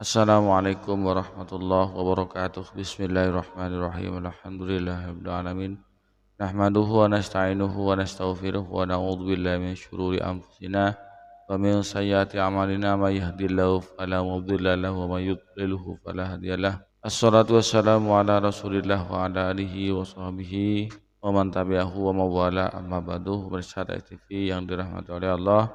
Assalamualaikum warahmatullahi wabarakatuh. Bismillahirrahmanirrahim. Alhamdulillahirabbil alamin. Nahmaduhu wa nasta'inuhu wa nastaghfiruh wa na'udzu billahi min syururi anfusina wa min sayyiati a'malina may yahdihillahu fala mudilla lahu wa may yudlilhu fala hadiyalah. Assalatu wassalamu ala Rasulillah wa ala alihi wa sahbihi wa man tabi'ahu wa mawala amma ba'du. Bersama TV yang dirahmati oleh Allah.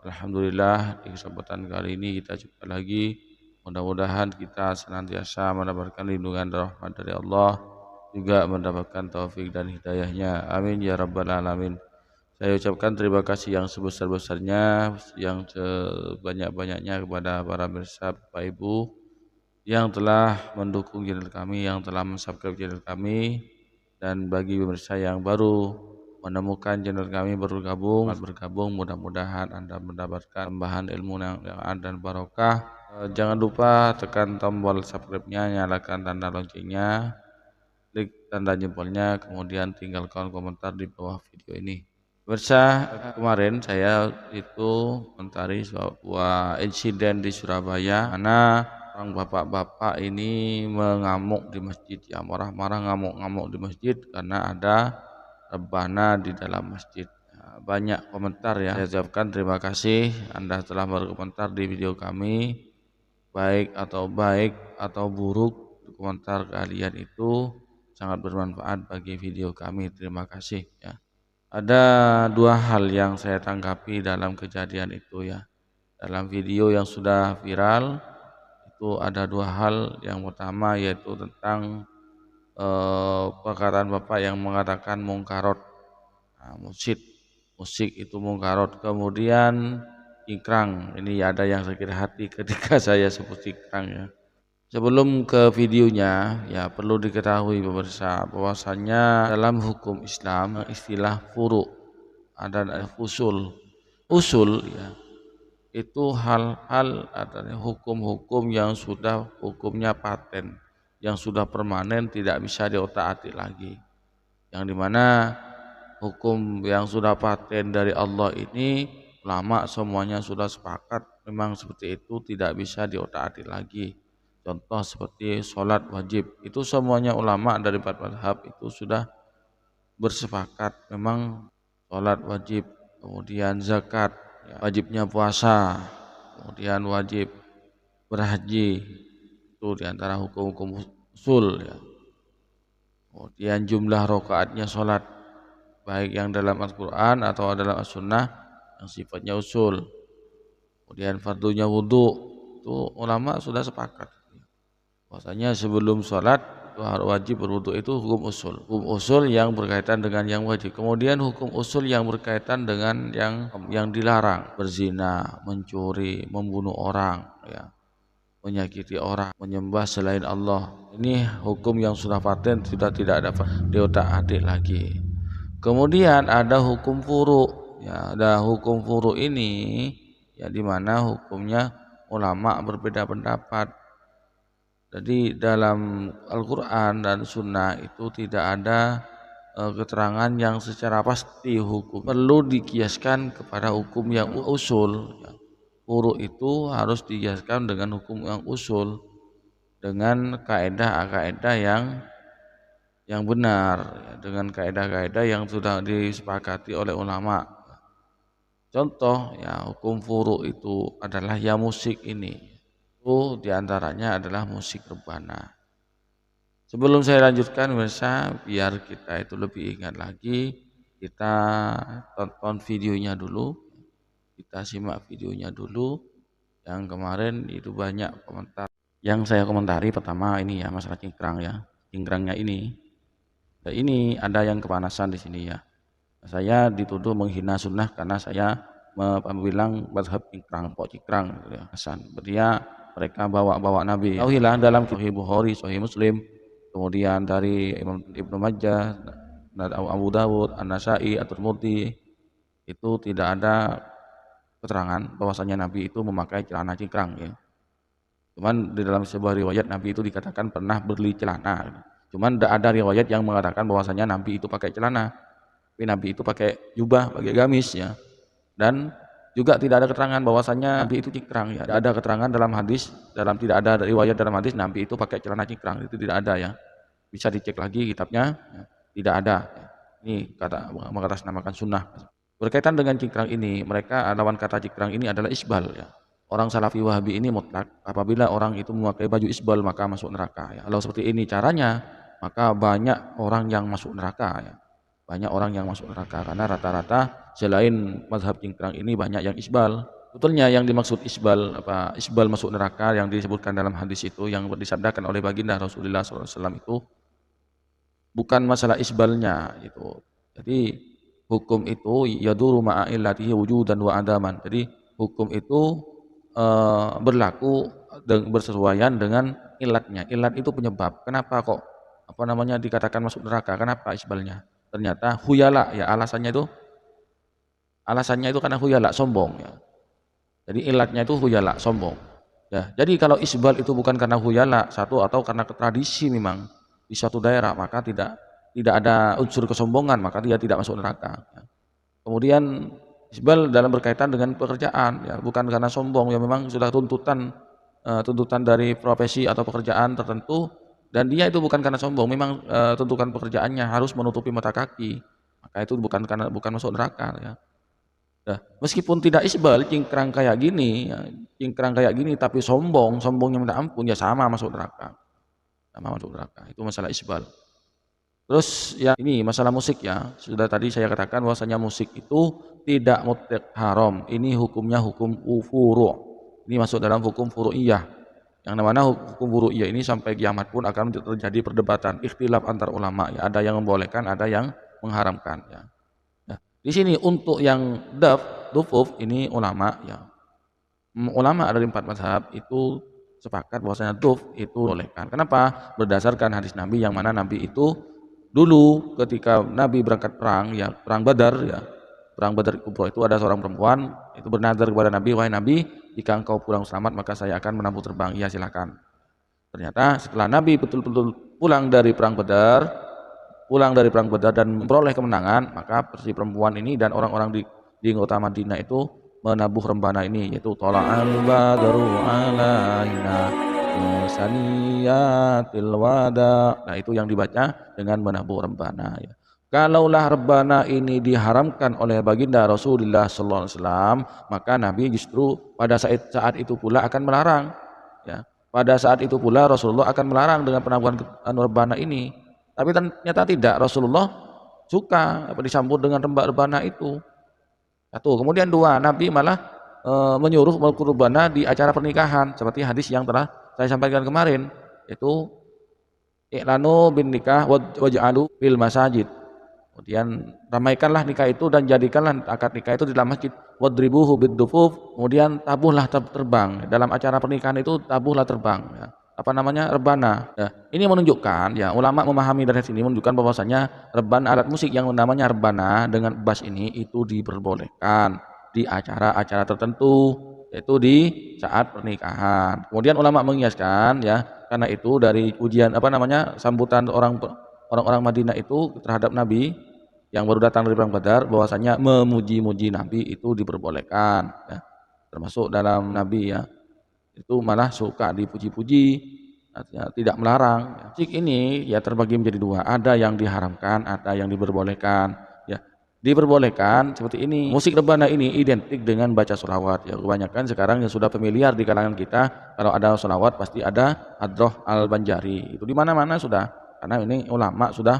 Alhamdulillah di kesempatan kali ini kita jumpa lagi. Mudah-mudahan kita senantiasa mendapatkan lindungan dan rahmat dari Allah, juga mendapatkan taufik dan hidayahnya. Amin ya rabbal alamin. Saya ucapkan terima kasih yang sebesar-besarnya, yang sebanyak-banyaknya kepada para pemirsa Bapak Ibu yang telah mendukung channel kami, yang telah mensubscribe channel kami, dan bagi pemirsa yang baru menemukan channel kami bergabung, mudah-mudahan Anda mendapatkan tambahan ilmu yang dan barokah. Jangan lupa tekan tombol subscribe-nya, nyalakan tanda loncengnya, klik tanda jempolnya, kemudian tinggalkan komentar di bawah video ini. Pemirsa, kemarin saya itu komentari sebuah insiden di Surabaya, mana orang bapak-bapak ini mengamuk di masjid, ya marah-marah ngamuk-ngamuk di masjid karena ada rebana di dalam masjid. Banyak komentar ya. Saya ucapkan terima kasih Anda telah berkomentar di video kami. Baik atau buruk, komentar kalian itu sangat bermanfaat bagi video kami. Terima kasih ya. Ada dua hal yang saya tanggapi dalam kejadian itu ya. Dalam video yang sudah viral itu ada dua hal. Yang pertama yaitu tentang perkataan Bapak yang mengatakan mungkarot. Nah, musik itu mungkarot. Kemudian cingkrang, ini ada yang sakit hati ketika saya sebut cingkrang ya. Sebelum ke videonya ya perlu diketahui pemirsa bahwasannya dalam hukum Islam istilah furu ada usul ya, itu hal-hal adanya hukum-hukum yang sudah hukumnya paten, yang sudah permanen, tidak bisa diotak-atik lagi, yang dimana hukum yang sudah paten dari Allah ini ulama semuanya sudah sepakat memang seperti itu, tidak bisa diotak-atik lagi. Contoh seperti sholat wajib, itu semuanya ulama dari empat mazhab itu sudah bersepakat memang sholat wajib. Kemudian zakat, wajibnya puasa, kemudian wajib berhaji, itu diantara hukum-hukum usul ya. Kemudian jumlah rakaatnya sholat, baik yang dalam Al-Quran atau dalam As-Sunnah yang sifatnya usul. Kemudian fardunya wudhu, itu ulama sudah sepakat bahwasanya sebelum sholat itu harus wajib berwudhu, itu hukum usul yang berkaitan dengan yang wajib. Kemudian hukum usul yang berkaitan dengan yang dilarang, berzina, mencuri, membunuh orang ya, menyakiti orang, menyembah selain Allah. Ini hukum yang sudah paten, sudah tidak dapat diotak-atik lagi. Kemudian ada hukum furu ya, ada hukum furu ini ya, di mana hukumnya ulama berbeda pendapat. Jadi dalam Al-Quran dan Sunnah itu tidak ada keterangan yang secara pasti hukum, perlu dikiaskan kepada hukum yang usul ya. Furu itu harus dikiaskan dengan hukum yang usul, dengan kaedah-kaedah yang benar ya, dengan kaedah-kaedah yang sudah disepakati oleh ulama. Contoh ya, hukum furu itu adalah ya musik ini, itu diantaranya adalah musik rebana. Sebelum saya lanjutkan pemirsa, biar kita itu lebih ingat lagi, kita tonton videonya dulu, kita simak videonya dulu. Yang kemarin itu banyak komentar. Yang saya komentari pertama ini ya, masalah cingkrang ya, cingkrangnya ini. Nah, ini ada yang kepanasan di sini ya. Saya dituduh menghina sunnah karena saya bilang mazhab cingkrang, pok cingkrang gitu ya. Dia mereka bawa Nabi. Tauhilah dalam Sahih Bukhari, Sahih Muslim, kemudian dari Imam Ibnu Majah, Abu Dawud, An-Nasai, At-Tirmidzi, itu tidak ada keterangan bahwasanya Nabi itu memakai celana cingkrang ya. Cuman di dalam sebuah riwayat Nabi itu dikatakan pernah beli celana. Cuman tidak ada riwayat yang mengatakan bahwasanya Nabi itu pakai celana. Tapi Nabi itu pakai jubah, pakai gamis ya. Dan juga tidak ada keterangan bahwasannya Nabi itu cingkrang ya. Tidak ada keterangan dalam hadis, tidak ada riwayat dalam hadis Nabi itu pakai celana cingkrang, itu tidak ada ya. Bisa dicek lagi kitabnya, ya. Tidak ada. Ya. Ini kata mengatasnamakan sunnah. Berkaitan dengan cingkrang ini, mereka lawan kata cingkrang ini adalah isbal ya. Orang Salafi Wahabi ini mutlak apabila orang itu memakai baju isbal maka masuk neraka ya. Kalau seperti ini caranya, maka banyak orang yang masuk neraka ya. Banyak orang yang masuk neraka karena rata-rata selain mazhab cingkrang ini banyak yang isbal. Betulnya yang dimaksud isbal masuk neraka yang disebutkan dalam hadis itu yang disabdakan oleh baginda Rasulullah SAW itu bukan masalah isbalnya itu. Jadi hukum itu yaduru ma'a illatihi wujudan wa adaman. Jadi hukum itu berlaku bersesuaian dengan ilatnya. Ilat itu penyebab. Kenapa kok dikatakan masuk neraka? Kenapa isbalnya? Ternyata huyala ya alasannya itu karena huyala sombong ya. Jadi ilatnya itu huyala sombong. Ya, jadi kalau isbal itu bukan karena huyala satu atau karena tradisi memang di suatu daerah maka tidak ada unsur kesombongan maka dia tidak masuk neraka. Ya. Kemudian isbal dalam berkaitan dengan pekerjaan ya bukan karena sombong ya memang sudah tuntutan dari profesi atau pekerjaan tertentu dan dia itu bukan karena sombong memang tuntutan pekerjaannya harus menutupi mata kaki maka itu bukan masuk neraka ya. Nah, meskipun tidak isbal cingkrang kayak gini tapi sombongnya minta ampun ya sama masuk neraka itu masalah isbal. Terus ya ini masalah musik ya, sudah tadi saya katakan bahwasanya musik itu tidak mutlak haram. Ini hukumnya hukum furu'. Ini masuk dalam hukum furu'iyah. Yang namanya hukum furu'iyah ini sampai kiamat pun akan terjadi perdebatan, ikhtilaf antar ulama ya. Ada yang membolehkan, ada yang mengharamkan ya. Nah, di sini untuk yang dufuf ini ulama ya. Ulama dari 4 mazhab itu sepakat bahwasanya duf itu bolehkan. Kenapa? Berdasarkan hadis Nabi yang mana Nabi itu dulu ketika Nabi berangkat perang ya perang Badar Kubro itu ada seorang perempuan itu bernazar kepada Nabi, wahai Nabi jika engkau pulang selamat maka saya akan menabuh terbang. Iya silakan. Ternyata setelah Nabi betul-betul pulang dari perang Badar dan memperoleh kemenangan maka si perempuan ini dan orang-orang di kota Madinah itu menabuh rembana ini yaitu tola'al badru alaina saniyatil wada. Nah itu yang dibaca dengan menabuh rebana ya. Kalaulah rebana ini diharamkan oleh baginda Rasulullah sallallahu alaihi wasallam, maka Nabi justru pada saat itu pula akan melarang ya. Pada saat itu pula Rasulullah akan melarang dengan penabuhan rebana ini. Tapi ternyata tidak, Rasulullah suka disambut dengan rebana itu. Satu, kemudian dua, Nabi malah menyuruh rebana di acara pernikahan seperti hadis yang telah saya sampaikan kemarin itu i'lanu bin nikah waj'alu bil masajid. Kemudian ramaikanlah nikah itu dan jadikanlah akad nikah itu di dalam masjid. Wadribuhu bid-dufuf. Kemudian tabuhlah terbang. Dalam acara pernikahan itu tabuhlah terbang ya. Rebana. Ya. Ini menunjukkan ya ulama memahami dari sini menunjukkan bahwasanya rebana alat musik yang namanya rebana dengan bass ini itu diperbolehkan di acara-acara tertentu yaitu di saat pernikahan. Kemudian ulama mengiaskan ya karena itu dari ujian sambutan orang-orang Madinah itu terhadap Nabi yang baru datang dari perang Badar bahwasanya memuji-muji Nabi itu diperbolehkan ya. Termasuk dalam Nabi ya. Itu malah suka dipuji-puji artinya tidak melarang. Musik ini ya terbagi menjadi dua, ada yang diharamkan, ada yang diperbolehkan. Diperbolehkan seperti ini. Musik rebana ini identik dengan baca sholawat ya. Kebanyakan sekarang yang sudah familiar di kalangan kita kalau ada sholawat pasti ada Hadroh Al-Banjari. Itu di mana-mana sudah. Karena ini ulama sudah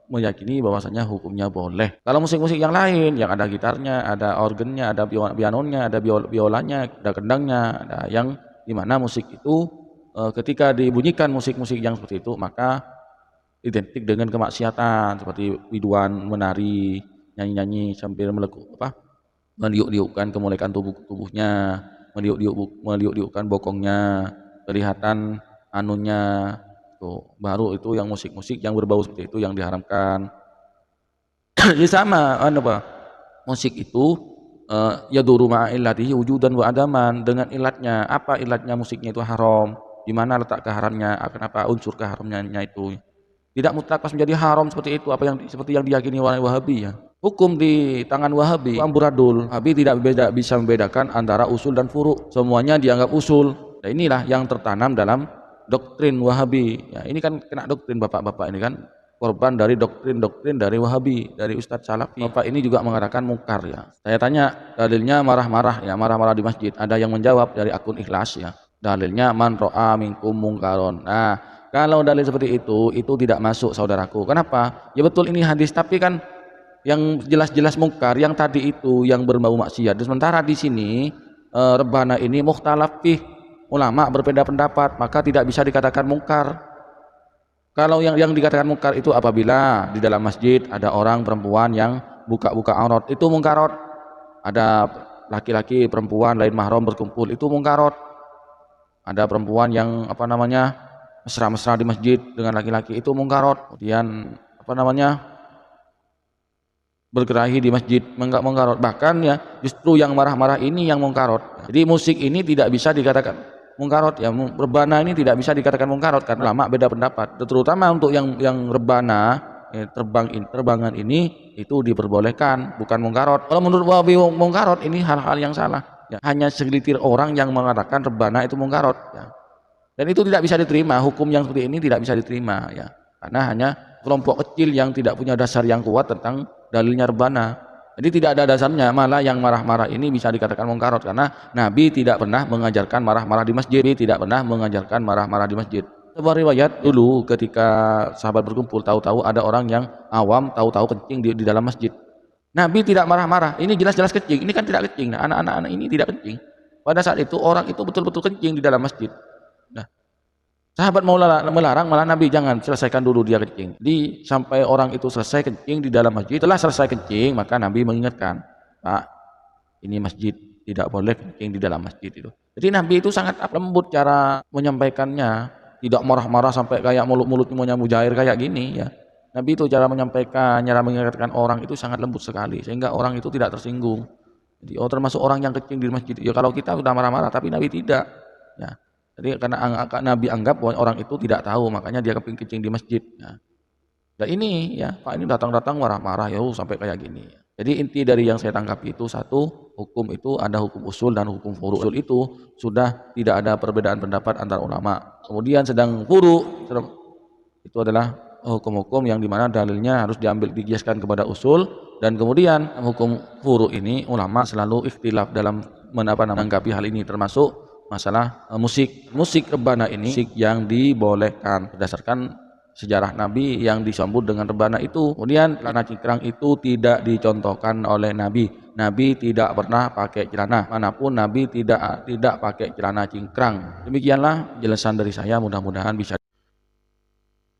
meyakini bahwasanya hukumnya boleh. Kalau musik-musik yang lain yang ada gitarnya, ada organnya, ada pianonya, ada biolanya, ada kendangnya, ada yang di mana musik itu ketika dibunyikan musik-musik yang seperti itu maka identik dengan kemaksiatan seperti biduan, menari, nyanyi-nyanyi sambil meliuk-liukkan kemolekan tubuhnya, meliuk-liukkan bokongnya, kelihatan anunya. Tuh, baru itu yang musik-musik yang berbau seperti itu yang diharamkan. Jadi sama musik itu yaduru ma'a illatihi wujudan wa adaman dengan ilatnya. Apa ilatnya musiknya itu haram? Di mana letak keharamnya? Kenapa unsur keharamnya itu? Tidak mutlak pas menjadi haram seperti itu, apa yang seperti yang diyakini oleh Wahabi ya. Hukum di tangan Wahabi amburadul. Wahabi tidak bisa membedakan antara usul dan furu. Semuanya dianggap usul. Nah, inilah yang tertanam dalam doktrin Wahabi. Ya, ini kan kena doktrin bapak-bapak ini kan, korban dari doktrin-doktrin dari Wahabi, dari Ustadz Salafi. Bapak ini juga mengatakan mungkar ya. Saya tanya dalilnya marah-marah ya, marah-marah di masjid. Ada yang menjawab dari akun Ikhlas ya. Dalilnya man ro'a minkum mungkaron. Nah, kalau dalil seperti itu tidak masuk saudaraku. Kenapa? Ya betul ini hadis, tapi kan yang jelas-jelas mungkar yang tadi itu yang berbau maksiat. Sementara di sini rebana ini mukhtalaf fih, ulama berbeda pendapat, maka tidak bisa dikatakan mungkar. Kalau yang dikatakan mungkar itu apabila di dalam masjid ada orang perempuan yang buka-buka aurat, itu mungkarot. Ada laki-laki perempuan lain mahram berkumpul, itu mungkarot. Ada perempuan yang mesra-mesra di masjid dengan laki-laki, itu mungkarot. Kemudian berkelahi di masjid mungkarot. Bahkan ya justru yang marah-marah ini yang mungkarot. Jadi musik ini tidak bisa dikatakan mungkarot ya, rebana ini tidak bisa dikatakan mungkarot karena ulama beda pendapat. Terutama untuk yang rebana terbangan ini itu diperbolehkan, bukan mungkarot. Kalau menurut Wahabi mungkarot ini hal-hal yang salah. Ya, hanya segelintir orang yang mengatakan rebana itu mungkarot ya. Dan itu tidak bisa diterima, hukum yang seperti ini tidak bisa diterima ya. Karena hanya kelompok kecil yang tidak punya dasar yang kuat tentang dalilnya rebana. Jadi tidak ada dasarnya, malah yang marah-marah ini bisa dikatakan mungkarot karena Nabi tidak pernah mengajarkan marah-marah di masjid, tidak pernah mengajarkan marah-marah di masjid. Sebuah riwayat dulu ketika sahabat berkumpul, tahu-tahu ada orang yang awam tahu-tahu kencing di dalam masjid. Nabi tidak marah-marah, ini jelas-jelas kencing, ini kan tidak kencing. Nah, anak-anak ini tidak kencing. Pada saat itu orang itu betul-betul kencing di dalam masjid. Nah, sahabat mau melarang, malah Nabi jangan, selesaikan dulu dia kencing. Jadi sampai orang itu selesai kencing di dalam masjid. Setelah selesai kencing, maka Nabi mengingatkan, Pak, ini masjid, tidak boleh kencing di dalam masjid itu. Jadi Nabi itu sangat lembut cara menyampaikannya, tidak marah-marah sampai kayak mulut-mulutnya mujair kayak gini ya. Nabi itu cara menyampaikan, cara mengingatkan orang itu sangat lembut sekali sehingga orang itu tidak tersinggung. Jadi termasuk orang yang kencing di masjid. Ya kalau kita sudah marah-marah, tapi Nabi tidak. Ya. Jadi karena Nabi anggap bahwa orang itu tidak tahu, makanya dia kencing di masjid. Ya. Dan ini ya, Pak ini datang-datang marah-marah ya sampai kayak gini. Jadi inti dari yang saya tangkap itu satu, hukum itu ada hukum usul dan hukum furu. Usul itu sudah tidak ada perbedaan pendapat antar ulama. Kemudian sedang furu itu adalah hukum-hukum yang dimana dalilnya harus dikiaskan kepada usul, dan kemudian hukum furu ini ulama selalu ikhtilaf dalam menanggapi hal ini, termasuk masalah musik rebana ini, musik yang dibolehkan berdasarkan sejarah Nabi yang disambut dengan rebana itu. Kemudian celana cingkrang itu tidak dicontohkan oleh Nabi. Nabi tidak pernah pakai celana, manapun Nabi tidak pakai celana cingkrang. Demikianlah jelasan dari saya, mudah-mudahan bisa.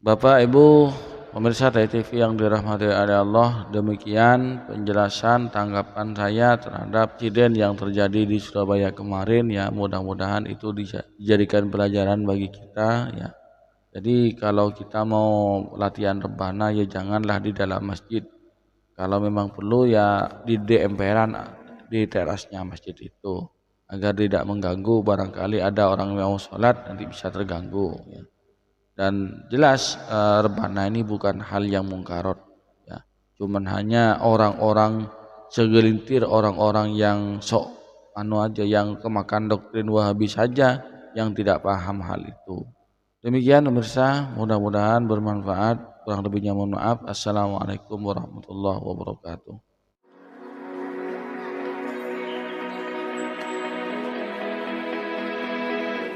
Bapak Ibu pemirsa TV yang dirahmati oleh Allah, demikian penjelasan tanggapan saya terhadap insiden yang terjadi di Surabaya kemarin ya. Mudah-mudahan itu dijadikan pelajaran bagi kita ya. Jadi kalau kita mau latihan rebana ya janganlah di dalam masjid. Kalau memang perlu ya di emperan, di terasnya masjid itu, agar tidak mengganggu, barangkali ada orang yang mau sholat nanti bisa terganggu ya. Dan jelas rebana ini bukan hal yang mungkarot ya, cuman hanya orang-orang segelintir orang-orang yang sok aja, yang kemakan doktrin Wahabi saja yang tidak paham hal itu. Demikian pemirsa, mudah-mudahan bermanfaat, kurang lebihnya mohon maaf. Assalamualaikum warahmatullahi wabarakatuh.